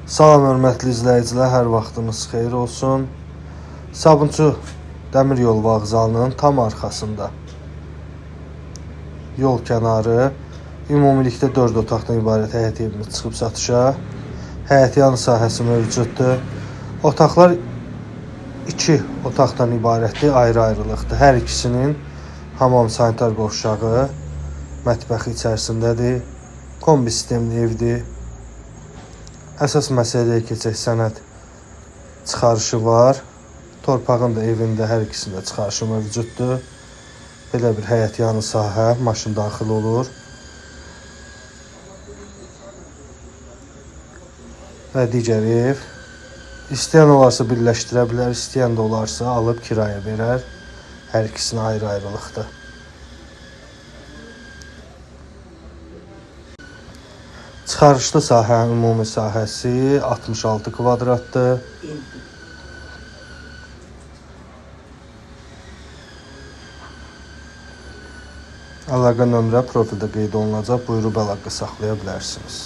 Salam hörmətli izləyicilər, hər vaxtınız xeyir olsun. Sabunçu Dəmir Yol Vağzalının tam arxasında yol kənarı ümumilikdə 4 otaqdan ibarət həyət evimiz çıxıb satışa. Həyət yanı sahəsi mövcuddur. Otaqlar 2 otaqdan ibarətdir, ayrı-ayrılıqdır. Hər ikisinin hamam sanitar qovşağı, mətbəxi içərisindədir. Kombi sistemli evdir. Əsas məsələyə keçək, sənəd çıxarışı var. Torpağın da evində hər ikisində çıxarışı mövcuddur. Belə bir həyət yanı sahə, maşın daxil olur. Və digər ev. İstəyən olarsa birləşdirə bilər, istəyən də olarsa alıb kiraya verər. Hər ikisinə ayrı-ayrılıqdır. Çıxarışlı sahənin ümumi sahəsi 66 kvadratdır. Əlaqə nömrə profildə qeyd olunacaq. Buyurub əlaqə saxlaya bilərsiniz.